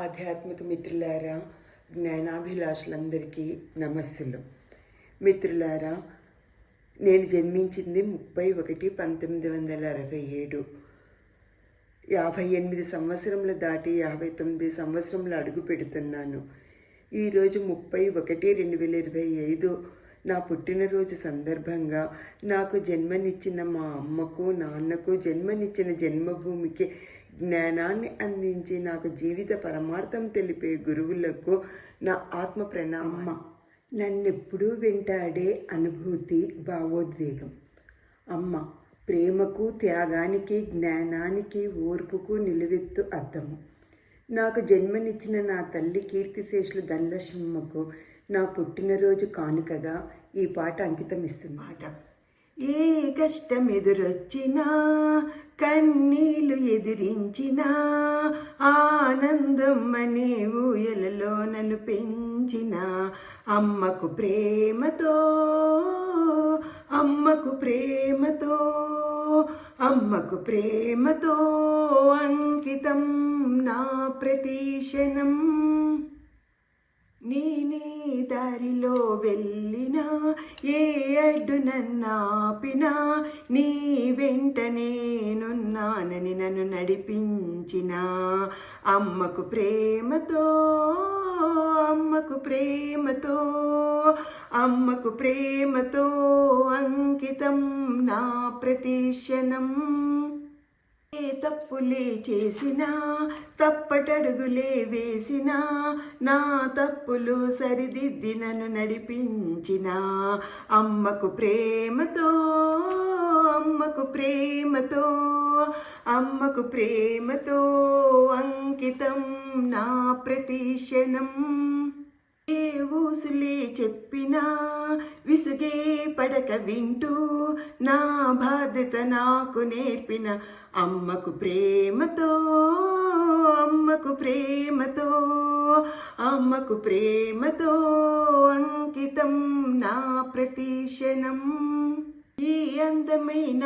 ఆధ్యాత్మిక మిత్రులారా, జ్ఞానాభిలాషులందరికీ నమస్సులు. మిత్రులారా, నేను జన్మించింది 31/1967. 58 సంవత్సరములు దాటి 59 సంవత్సరములు అడుగు పెడుతున్నాను. ఈరోజు 30/1/2025 నా పుట్టినరోజు సందర్భంగా నాకు జన్మనిచ్చిన మా అమ్మకు, నాన్నకు, జన్మనిచ్చిన జన్మభూమికి జ్ఞానాన్ని అందించి నాకు జీవిత పరమార్థం తెలిపే గురువులకు నా ఆత్మ ప్రణామ. నన్నెప్పుడూ వెంటాడే అనుభూతి, భావోద్వేగం. అమ్మ ప్రేమకు, త్యాగానికి, జ్ఞానానికి, ఓర్పుకు నిలువెత్తు అద్దము. నాకు జన్మనిచ్చిన నా తల్లి కీర్తిశేషులు ధనలక్ష్మమ్మకు నా పుట్టినరోజు కానుకగా ఈ పాట అంకితమిస్తున్నమాట. ఏ కష్టం ఎదురొచ్చినా, కన్నీళ్లు ఎదిరించినా, ఆనందం అనే ఊయలలో నన్ను పెంచిన అమ్మకు ప్రేమతో, అమ్మకు ప్రేమతో, అమ్మకు ప్రేమతో అంకితం నా ప్రతిక్షణం. నేనే దారిలో వెళ్ళినా, ఏ అడ్డు నన్నాపినా, నీ వెంట నేనున్నానని నన్ను నడిపించిన అమ్మకు ప్రేమతో, అమ్మకు ప్రేమతో, అమ్మకు ప్రేమతో అంకితం నా ప్రతిక్షణం. ఏ తప్పులే చేసినా, తప్పటడుగులే వేసినా, నా తప్పులు సరిదిద్ది నన్ను నడిపించిన అమ్మకు ప్రేమతో, అమ్మకు ప్రేమతో, అమ్మకు ప్రేమతో అంకితం నా ప్రతిక్షణం. ఏ ఊసులే చెప్పినా, విసుగే పడక వింటూ, నా బాధ్యత నాకు నేర్పిన అమ్మకు ప్రేమతో, అమ్మకు ప్రేమతో, అమ్మకు ప్రేమతో అంకితం నా ప్రతిక్షణం. ఈ అందమైన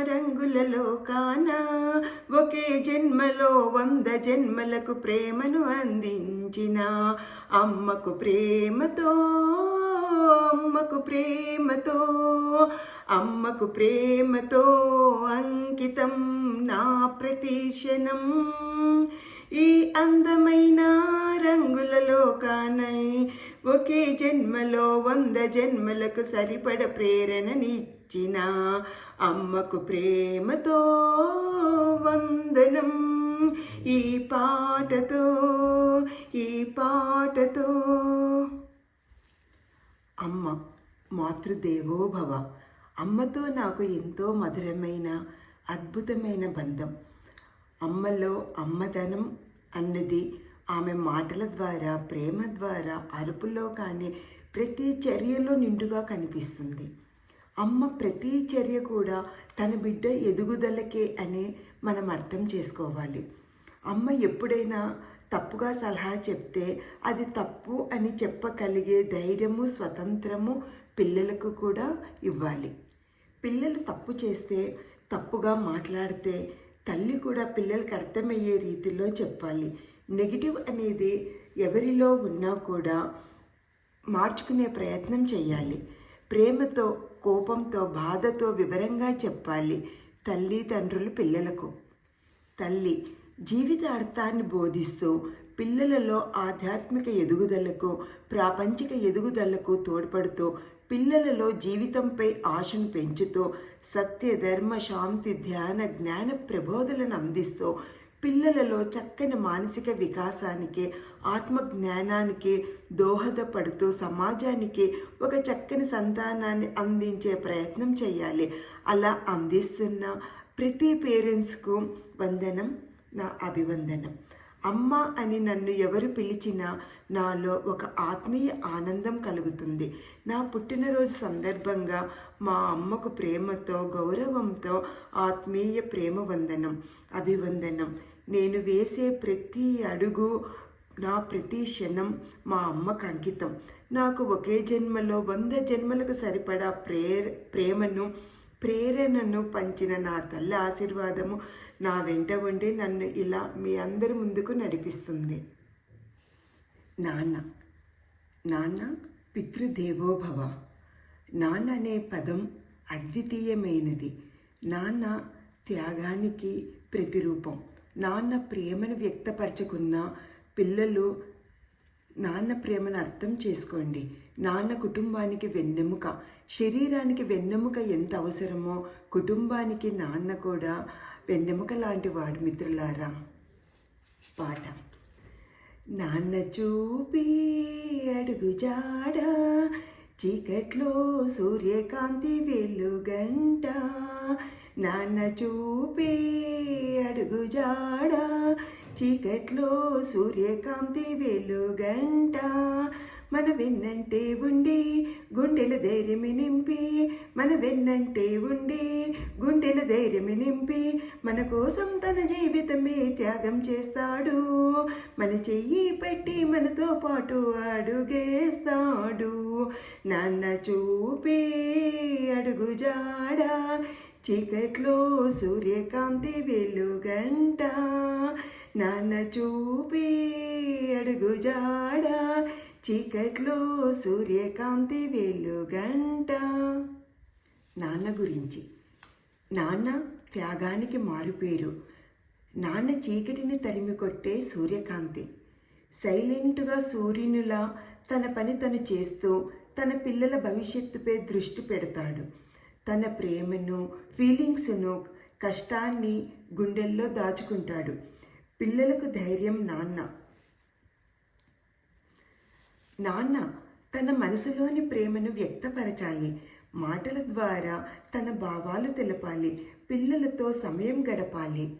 రంగులలో కాన, ఒకే జన్మలో 100 జన్మలకు ప్రేమను అందించిన అమ్మకు ప్రేమతో, అమ్మకు ప్రేమతో, అమ్మకు ప్రేమతో అంకితం నా ప్రతిక్షణం. ఈ అందమైన రంగులలో కానై, ఒకే జన్మలో 100 జన్మలకు సరిపడ ప్రేరణనిచ్చిన అమ్మకు ప్రేమతో వందనం. ఈ పాటతో, ఈ పాటతో. అమ్మ మాతృదేవో భవ. అమ్మతో నాకు ఎంతో మధురమైన, అద్భుతమైన బంధం. అమ్మలో అమ్మదనం అన్నది ఆమె మాటల ద్వారా, ప్రేమ ద్వారా, అరుపులో కానీ ప్రతి చర్యలో నిండుగా కనిపిస్తుంది. అమ్మ ప్రతి చర్య కూడా తన బిడ్డ ఎదుగుదలకే అని మనం అర్థం చేసుకోవాలి. అమ్మ ఎప్పుడైనా తప్పుగా సలహా చెప్తే అది తప్పు అని చెప్పగలిగే ధైర్యము, స్వతంత్రము పిల్లలకు కూడా ఇవ్వాలి. పిల్లలు తప్పు చేస్తే, తప్పుగా మాట్లాడితే తల్లి కూడా పిల్లలకు అర్థమయ్యే రీతిలో చెప్పాలి. నెగిటివ్ అనేది ఎవరిలో ఉన్నా కూడా మార్చుకునే ప్రయత్నం చేయాలి. ప్రేమతో, కోపంతో, బాధతో వివరంగా చెప్పాలి తల్లిదండ్రులు పిల్లలకు. తల్లి జీవిత అర్థాన్ని బోధిస్తూ పిల్లలలో ఆధ్యాత్మిక ఎదుగుదలకు, ప్రాపంచిక ఎదుగుదలకు తోడ్పడుతూ, పిల్లలలో జీవితంపై ఆశను పెంచుతూ, సత్య, ధర్మ, శాంతి, ధ్యాన, జ్ఞాన ప్రబోధలను అందిస్తూ, పిల్లలలో చక్కని మానసిక వికాసానికి, ఆత్మజ్ఞానానికి దోహదపడుతూ సమాజానికి ఒక చక్కని సంతానాన్ని అందించే ప్రయత్నం చేయాలి. అలా అందిస్తున్న ప్రతి పేరెంట్స్కు వందనం, నా అభివందనం. అమ్మ అని నన్ను ఎవరు పిలిచినా నాలో ఒక ఆత్మీయ ఆనందం కలుగుతుంది. నా పుట్టినరోజు సందర్భంగా మా అమ్మకు ప్రేమతో, గౌరవంతో ఆత్మీయ ప్రేమ వందనం, అభివందనం. నేను వేసే ప్రతి అడుగు, నా ప్రతి క్షణం మా అమ్మకు అంకితం. నాకు ఒకే జన్మలో 100 జన్మలకు సరిపడా ప్రేమను, ప్రేరణను పంచిన నా తల్లి ఆశీర్వాదము నా వెంట ఉండి నన్ను ఇలా మీ అందరి ముందుకు నడిపిస్తుంది. నాన్న. నాన్న పితృదేవోభవ. నాన్న అనే పదం అద్వితీయమైనది. నాన్న త్యాగానికి ప్రతిరూపం. నాన్న ప్రేమను వ్యక్తపరచుకున్న పిల్లలు నాన్న ప్రేమను అర్థం చేసుకోండి. నాన్న కుటుంబానికి వెన్నెముక. శరీరానికి వెన్నెముక ఎంత అవసరమో కుటుంబానికి నాన్న కూడా వెన్నెముక లాంటి వాడు మిత్రులారా. పాట. నాన్న చూపి అడుగు జాడ, చీకట్లో సూర్యకాంతి వెలుగంట. నాన్న చూపి అడుగు జాడ, చీకట్లో సూర్యకాంతి వెలుగంట. మన వెన్నంటే ఉండి గుండెల ధైర్యమి నింపి, మన వెన్నంటే ఉండి గుండెల ధైర్యమి నింపి, మన కోసం తన జీవితమే త్యాగం చేస్తాడు. మన చెయ్యి పెట్టి మనతో పాటు అడుగేస్తాడు. నాన్న చూపే అడుగు జాడ, చీకట్లో సూర్యకాంతి వెలుగంట. నాన్న చూపే అడుగు జాడ, చీకట్లో సూర్యకాంతి వెలుగంట. నాన్న గురించి. నాన్న త్యాగానికి మారుపేరు. నాన్న చీకటిని తరిమి కొట్టే సూర్యకాంతి. సైలెంటుగా సూర్యునిలా తన పని తను చేస్తూ తన పిల్లల భవిష్యత్తుపై దృష్టి పెడతాడు. తన ప్రేమను, ఫీలింగ్స్ను, కష్టాన్ని గుండెల్లో దాచుకుంటాడు. పిల్లలకు ధైర్యం నాన్న. నాన్న తన మనసులోని ప్రేమను వ్యక్తపరచాలి. మాటల ద్వారా తన భావాలు తెలపాలి. పిల్లలతో సమయం గడపాలి.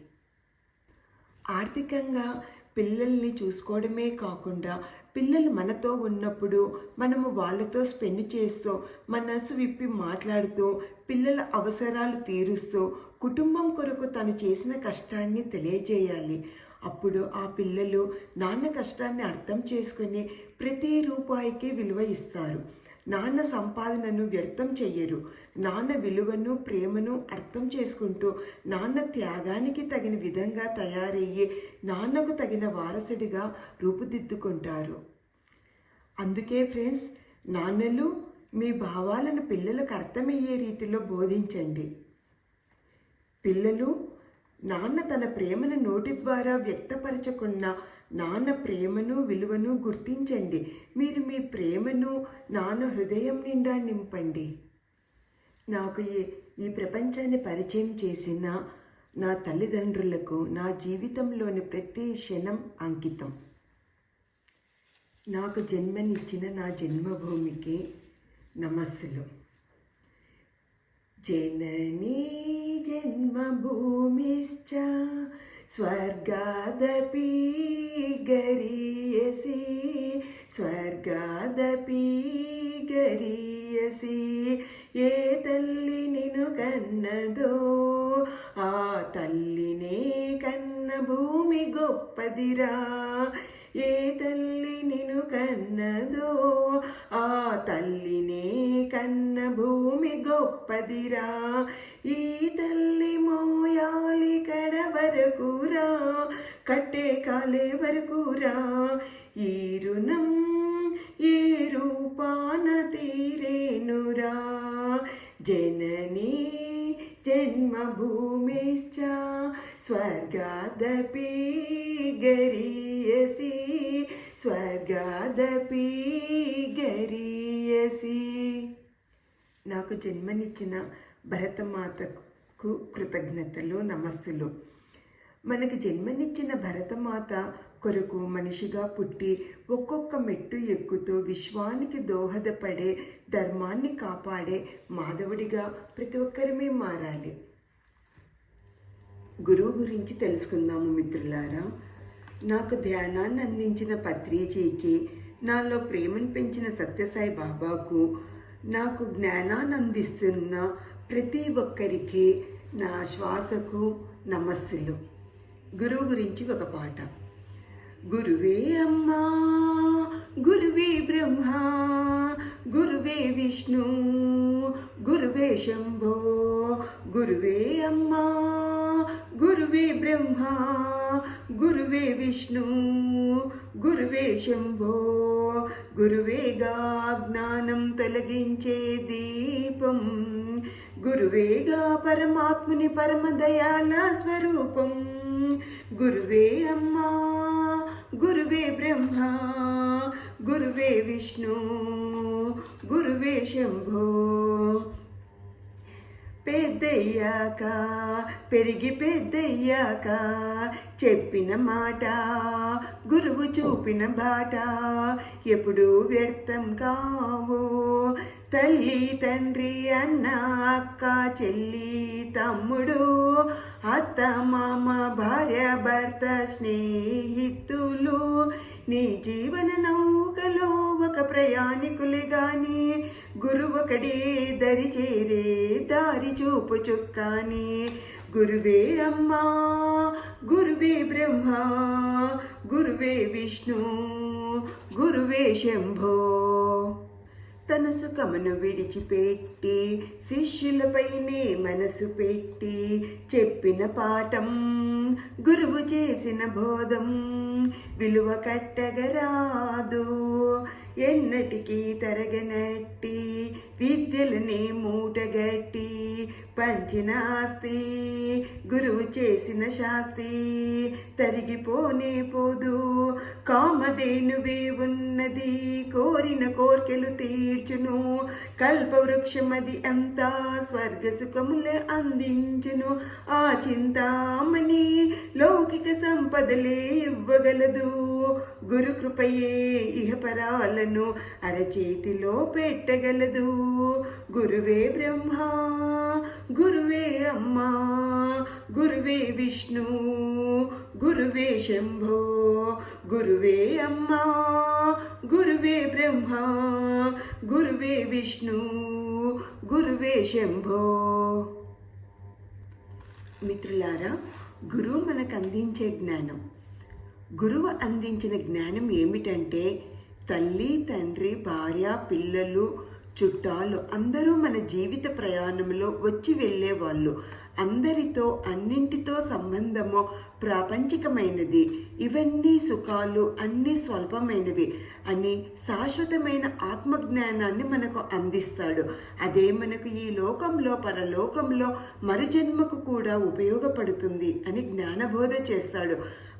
ఆర్థికంగా పిల్లల్ని చూసుకోవడమే కాకుండా పిల్లలు మనతో ఉన్నప్పుడు మనము వాళ్ళతో స్పెండ్ చేస్తూ మనసు విప్పి మాట్లాడుతూ పిల్లల అవసరాలు తీరుస్తూ కుటుంబం కొరకు తను చేసిన కష్టాన్ని తెలియజేయాలి. అప్పుడు ఆ పిల్లలు నాన్న కష్టాన్ని అర్థం చేసుకుని ప్రతి రూపాయికి విలువ ఇస్తారు. నాన్న సంపాదనను వ్యర్థం చెయ్యరు. నాన్న విలువను, ప్రేమను అర్థం చేసుకుంటూ నాన్న త్యాగానికి తగిన విధంగా తయారయ్యి నాన్నకు తగిన వారసుడిగా రూపుదిద్దుకుంటారు. అందుకే ఫ్రెండ్స్, నాన్నలు మీ భావాలను పిల్లలకు అర్థమయ్యే రీతిలో బోధించండి. పిల్లలు నాన్న తన ప్రేమను నోటి ద్వారా వ్యక్తపరచుకున్న నాన్న ప్రేమను, విలువను గుర్తించండి. మీరు మీ ప్రేమను నాన్న హృదయం నిండా నింపండి. నాకు ఈ ప్రపంచాన్ని పరిచయం చేసిన నా తల్లిదండ్రులకు నా జీవితంలోని ప్రతి క్షణం అంకితం. నాకు జన్మనిచ్చిన నా జన్మభూమికి నమస్సులు. జననీ జన్మభూమిశ్చ స్వర్గాదపి గరీయసి, స్వర్గాదపి గరీయసి. ఏ తల్లి నిన్ను కన్నదో ఆ తల్లినే కన్న భూమి గొప్పదిరా. ఏ తల్లి నిన్ను కన్నదో ఆ తల్లినే కన్న భూమి గొప్పదిరా. ఈ తల్లి మోయాలి కడ వరకురా, కట్టే కాలే వరకురా. ఈ రుణం ఏ రూపాన తీరేనురా. జననీ జన్మభూమిశ్చ స్వర్గాదపి గరీయసి, స్వర్గాదపి గరీయసి. నాకు జన్మనిచ్చిన భరతమాతకు కృతజ్ఞతలు, నమస్సులు. మనకు జన్మనిచ్చిన భరతమాత కొరకు మనిషిగా పుట్టి ఒక్కొక్క మెట్టు ఎక్కుతూ విశ్వానికి దోహదపడే, ధర్మాన్ని కాపాడే మాధవుడిగా ప్రతి ఒక్కరిమే మారాలి. గురువు గురించి తెలుసుకుందాము మిత్రులారా. నాకు ధ్యానాన్ని అందించిన పత్రిజీకి, నాలో ప్రేమను పెంచిన సత్యసాయి బాబాకు, నాకు జ్ఞానాన్ని అందిస్తున్న ప్రతి ఒక్కరికి నా శ్వాసకు నమస్సులు. గురువు గురించి ఒక పాట. గురువే అమ్మా, గురువే బ్రహ్మ, గురువే విష్ణు, గురువే శంభో. గురువే అమ్మా, గురువే బ్రహ్మ, గురువే విష్ణు, గురువే శంభో. గురువేగా జ్ఞానం తొలగించే దీపం, గురువేగా పరమాత్ముని పరమదయాల స్వరూపం. గురువే అమ్మా, గురువే బ్రహ్మ, గురువే విష్ణు, గురువే శంభో. పెద్దయ్యాక పెరిగి పెద్దయ్యాక చెప్పిన మాట, గురువు చూపిన బాట ఎప్పుడూ వ్యర్థం కావు. తల్లి తండ్రి అన్న అక్క చెల్లి తమ్ముడు, అత్త మామ భార్య భర్త స్నేహితులు, నీ జీవన నౌకలో ఒక ప్రయాణికులే గాని గురువొకడే దరి చేరే దారి చూపు చుక్కాని. గురువే అమ్మా, గురువే బ్రహ్మ, గురువే విష్ణు, గురువే శంభో. తన సుఖమును విడిచిపెట్టి శిష్యులపైనే మనసు పెట్టి చెప్పిన పాఠం, గురువు చేసిన బోధం విలువ కట్టగరాదు. ఎన్నటికీ తరగనట్టి విద్యలని మూటగట్టి పంచిన ఆస్తి, గురువు చేసిన శాస్తి తరిగిపోనే పోదు. కామధేనువే ఉన్నది కోరిన కోర్కెలు తీర్చును, కల్పవృక్షమది అంతా స్వర్గ సుఖములే అందించును. ఆ చింతామణి లౌకిక సంపదలే ఇవ్వగలదు, గురు కృపయే ఇహపరాలను అరచేతిలో పెట్టగలదు. గురువే బ్రహ్మ, గురువే అమ్మా, గురువే విష్ణు, గురువే శంభో. గురువే అమ్మా, గురువే బ్రహ్మ, గురువే విష్ణు, గురువే శంభో. మిత్రులారా, గురువు మనకు అందించే జ్ఞానం, గురువు అందించిన జ్ఞానం ఏమిటంటే, తల్లి తండ్రి భార్య పిల్లలు చుట్టాలు అందరూ మన జీవిత ప్రయాణంలో వచ్చి వెళ్ళేవాళ్ళు. అందరితో అన్నింటితో సంబంధము ప్రాపంచికమైనది. ఇవన్నీ సుఖాలు అన్నీ స్వల్పమైనవి అని శాశ్వతమైన ఆత్మజ్ఞానాన్ని మనకు అందిస్తాడు. అదే మనకు ఈ లోకంలో పరలోకంలో మరుజన్మకు కూడా ఉపయోగపడుతుంది అని జ్ఞానబోధ చేస్తాడు.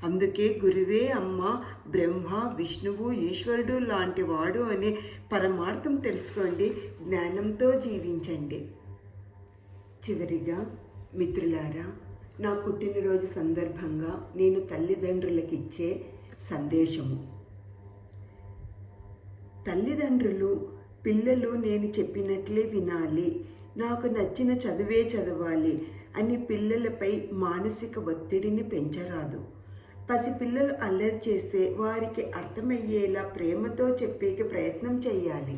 అందుకే గురువే అమ్మ, బ్రహ్మ, విష్ణువు, ఈశ్వరుడు లాంటి వాడు అని పరమార్థం తెలుసుకోండి, జ్ఞానంతో జీవించండి. చివరిగా మిత్రులారా, నా పుట్టినరోజు సందర్భంగా నేను తల్లిదండ్రులకు ఇచ్చే సందేశము. తల్లిదండ్రులు పిల్లలు నేను చెప్పినట్లే వినాలి, నాకు నచ్చిన చదువే చదవాలి అని పిల్లలపై మానసిక ఒత్తిడిని పెంచరాదు. పసిపిల్లలు అల్లరి చేస్తే వారికి అర్థమయ్యేలా ప్రేమతో చెప్పేకి ప్రయత్నం చేయాలి.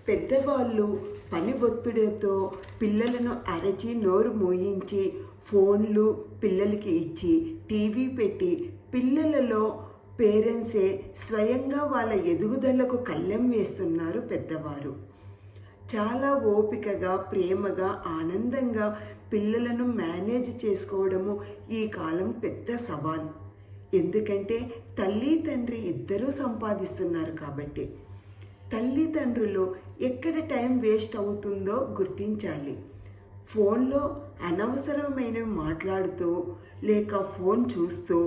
పెద్దవాళ్ళు పని ఒత్తిడితో పిల్లలను అరచి నోరు మోయించి ఫోన్లు పిల్లలకి ఇచ్చి టీవీ పెట్టి పిల్లలలో పేరెంట్సే స్వయంగా వాళ్ళ ఎదుగుదలకు కళ్ళెం వేస్తున్నారు పెద్దవారు. చాలా ఓపికగా ప్రేమగా ఆనందంగా పిల్లలను మేనేజ్ చేసుకోవడము ఈ కాలం పెద్ద సవాల్. ఎందుకంటే తల్లి తండ్రి ఇద్దరూ సంపాదిస్తున్నారు కాబట్టి. తల్లిదండ్రులు ఎక్కడ టైం వేస్ట్ అవుతుందో గుర్తించాలి. ఫోన్లో అనవసరమైనవి మాట్లాడుతూ లేక ఫోన్ చూస్తూ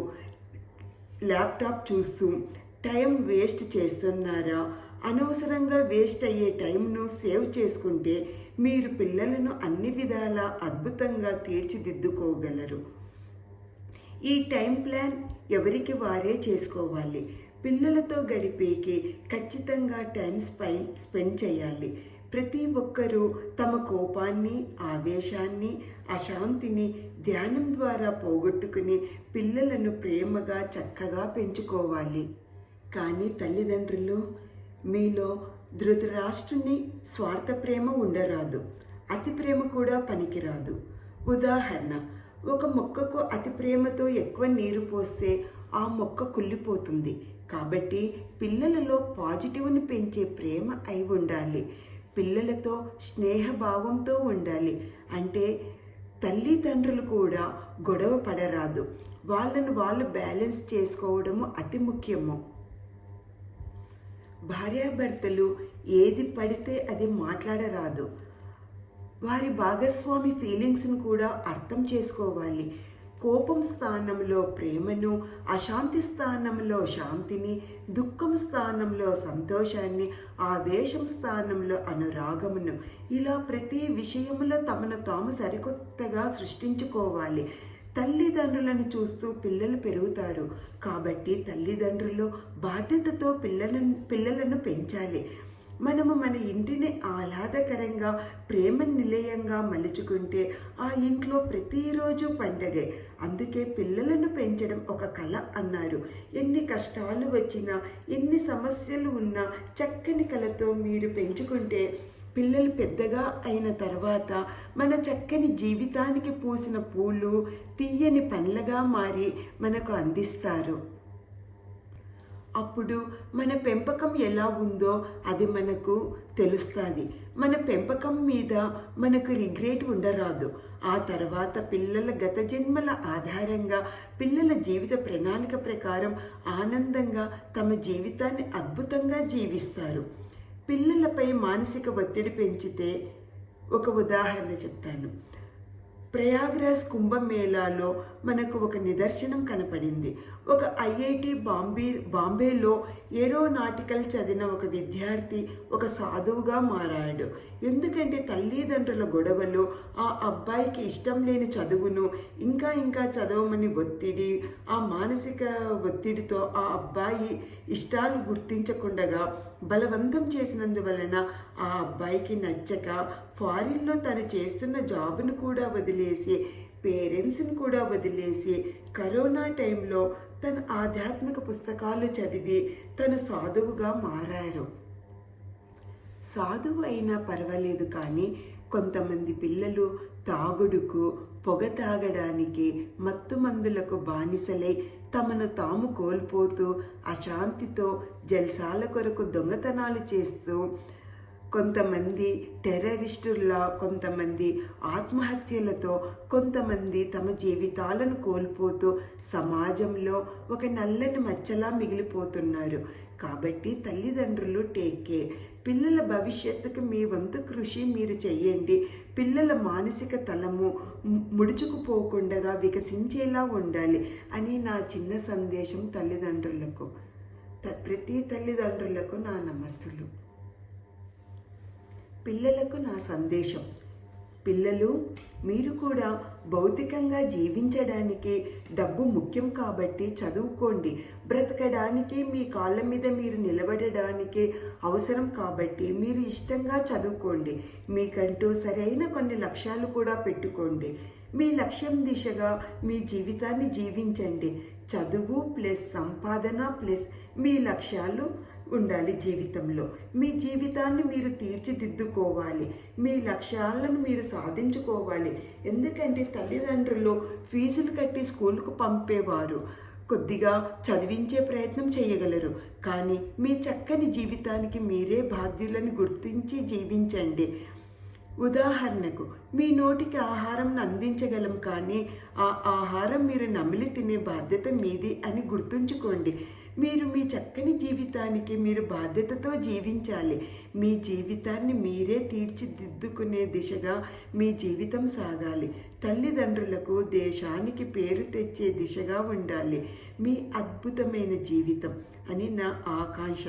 ల్యాప్టాప్ చూస్తూ టైం వేస్ట్ చేస్తున్నారా? అనవసరంగా వేస్ట్ అయ్యే టైంను సేవ్ చేసుకుంటే మీరు పిల్లలను అన్ని విధాలా అద్భుతంగా తీర్చిదిద్దుకోగలరు. ఈ టైం ప్లాన్ ఎవరికి వారే చేసుకోవాలి. పిల్లలతో గడిపేకి ఖచ్చితంగా టైం స్పెండ్ చేయాలి. ప్రతి ఒక్కరూ తమ కోపాన్ని, ఆవేశాన్ని, అశాంతిని ధ్యానం ద్వారా పోగొట్టుకుని పిల్లలను ప్రేమగా చక్కగా పెంచుకోవాలి. కానీ తల్లిదండ్రులు, మీలో ధృతరాష్ట్రుని స్వార్థ ప్రేమ ఉండరాదు, అతి ప్రేమ కూడా పనికిరాదు. ఉదాహరణ, ఒక మొక్కకు అతి ప్రేమతో ఎక్కువ నీరు పోస్తే ఆ మొక్క కుళ్ళిపోతుంది. కాబట్టి పిల్లలలో పాజిటివ్ని పెంచే ప్రేమ అయి ఉండాలి. పిల్లలతో స్నేహభావంతో ఉండాలి. అంటే తల్లిదండ్రులు కూడా గొడవ పడరాదు. వాళ్ళను వాళ్ళు బ్యాలెన్స్ చేసుకోవడము అతి ముఖ్యము. భార్యాభర్తలు ఏది పడితే అది మాట్లాడరాదు. వారి భాగస్వామి ఫీలింగ్స్ను కూడా అర్థం చేసుకోవాలి. కోపం స్థానంలో ప్రేమను, అశాంతి స్థానంలో శాంతిని, దుఃఖం స్థానంలో సంతోషాన్ని, ఆవేశం స్థానంలో అనురాగమును, ఇలా ప్రతి విషయంలో తమను తాము సరికొత్తగా సృష్టించుకోవాలి. తల్లిదండ్రులను చూస్తూ పిల్లలు పెరుగుతారు కాబట్టి తల్లిదండ్రులు బాధ్యతతో పిల్లలను పెంచాలి. మనము మన ఇంటిని ఆహ్లాదకరంగా ప్రేమ నిలయంగా మలుచుకుంటే ఆ ఇంట్లో ప్రతిరోజు పండగే. అందుకే పిల్లలను పెంచడం ఒక కళ అన్నారు. ఎన్ని కష్టాలు వచ్చినా, ఎన్ని సమస్యలు ఉన్నా చక్కని కళతో మీరు పెంచుకుంటే పిల్లలు పెద్దగా అయిన తర్వాత మన చక్కని జీవితానికి పూసిన పూలు తీయని పండ్లగా మారి మనకు అందిస్తారు. అప్పుడు మన పెంపకం ఎలా ఉందో అది మనకు తెలుస్తుంది. మన పెంపకం మీద మనకు రిగ్రెట్ ఉండరాదు. ఆ తర్వాత పిల్లల గత జన్మల ఆధారంగా పిల్లల జీవిత ప్రణాళిక ప్రకారం ఆనందంగా తమ జీవితాన్ని అద్భుతంగా జీవిస్తారు. పిల్లలపై మానసిక ఒత్తిడి పెంచితే ఒక ఉదాహరణ చెప్తాను. ప్రయాగ్రాజ్ కుంభమేళాలో మనకు ఒక నిదర్శనం కనపడింది. ఒక ఐఐటి బాంబేలో ఏరోనాటికల్ చదివిన ఒక విద్యార్థి ఒక సాధువుగా మారాడు. ఎందుకంటే తల్లిదండ్రుల గొడవలు, ఆ అబ్బాయికి ఇష్టం లేని చదువును ఇంకా చదవమని ఒత్తిడి, ఆ మానసిక ఒత్తిడితో ఆ అబ్బాయి ఇష్టాలు గుర్తించకుండా బలవంతం చేసినందువలన ఆ అబ్బాయికి నచ్చక ఫారిన్లో తను చేస్తున్న జాబును కూడా వదిలేసి, పేరెంట్స్ని కూడా వదిలేసి కరోనా టైంలో తన ఆధ్యాత్మిక పుస్తకాలు చదివి తను సాధువుగా మారారు. సాధువు అయినా పర్వాలేదు, కానీ కొంతమంది పిల్లలు తాగుడుకు, పొగ తాగడానికి, మత్తు మందులకు బానిసలై తమను తాము కోల్పోతూ అశాంతితో జల్సాల కొరకు దొంగతనాలు చేస్తూ, కొంతమంది టెర్రరిస్టుల్లా, కొంతమంది ఆత్మహత్యలతో, కొంతమంది తమ జీవితాలను కోల్పోతూ సమాజంలో ఒక నల్లని మచ్చలా మిగిలిపోతున్నారు. కాబట్టి తల్లిదండ్రులు టేక్ కేర్. పిల్లల భవిష్యత్తుకు మీ వంతు కృషి మీరు చెయ్యండి. పిల్లల మానసిక తలము ముడుచుకుపోకుండా వికసించేలా ఉండాలి అని నా చిన్న సందేశం తల్లిదండ్రులకు. ప్రతి తల్లిదండ్రులకు నా నమస్సులు. పిల్లలకు నా సందేశం. పిల్లలు, మీరు కూడా భౌతికంగా జీవించడానికి డబ్బు ముఖ్యం కాబట్టి చదువుకోండి. బ్రతకడానికి, మీ కాళ్ళ మీద మీరు నిలబడడానికి అవసరం కాబట్టి మీరు ఇష్టంగా చదువుకోండి. మీకంటూ సరైన కొన్ని లక్ష్యాలు కూడా పెట్టుకోండి. మీ లక్ష్యం దిశగా మీ జీవితాన్ని జీవించండి. చదువు ప్లస్ సంపాదన ప్లస్ మీ లక్ష్యాలు ఉండాలి జీవితంలో. మీ జీవితాన్ని మీరు తీర్చిదిద్దుకోవాలి. మీ లక్ష్యాలను మీరు సాధించుకోవాలి. ఎందుకంటే తల్లిదండ్రులు ఫీజులు కట్టి స్కూల్కు పంపేవారు కొద్దిగా చదివించే ప్రయత్నం చేయగలరు, కానీ మీ చక్కని జీవితానికి మీరే బాధ్యులను గుర్తించి జీవించండి. ఉదాహరణకు, మీ నోటికి ఆహారం అందించగలం, కానీ ఆ ఆహారం మీరు నమిలి తినే బాధ్యత మీది అని గుర్తుంచుకోండి. మీరు మీ చక్కని జీవితానికి మీరు బాధ్యతతో జీవించాలి. మీ జీవితాన్ని మీరే తీర్చిదిద్దుకునే దిశగా మీ జీవితం సాగాలి. తల్లిదండ్రులకు, దేశానికి పేరు తెచ్చే దిశగా ఉండాలి మీ అద్భుతమైన జీవితం అని నా ఆకాంక్ష.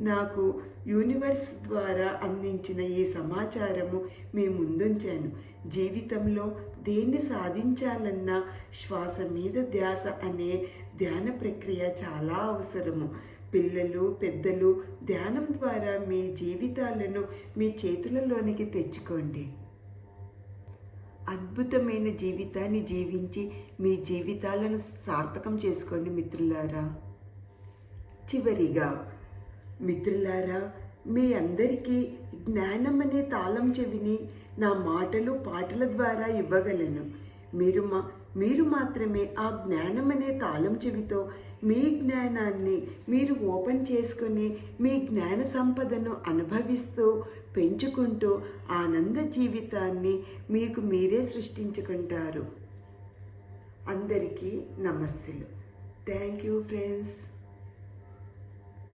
నాకు యూనివర్స్ ద్వారా అందించిన ఈ సమాచారము మీ ముందుంచాను. జీవితంలో దేన్ని సాధించాలన్నా శ్వాస మీద ధ్యాస అనే ధ్యాన ప్రక్రియ చాలా అవసరము. పిల్లలు, పెద్దలు ధ్యానం ద్వారా మీ జీవితాలను మీ చేతులలోనికి తెచ్చుకోండి. అద్భుతమైన జీవితాన్ని జీవించి మీ జీవితాలను సార్థకం చేసుకోండి మిత్రులారా. చివరిగా మిత్రులారా, మీ అందరికీ జ్ఞానం అనే తాళం చెవిని నా మాటలు, పాటల ద్వారా ఇవ్వగలను. మీరు మాత్రమే ఆ జ్ఞానం అనే తాళం చెవితో మీ జ్ఞానాన్ని మీరు ఓపెన్ చేసుకొని మీ జ్ఞాన సంపదను అనుభవిస్తూ, పెంచుకుంటూ ఆనంద జీవితాన్ని మీకు మీరే సృష్టించుకుంటారు. అందరికీ నమస్సులు. Thank you friends.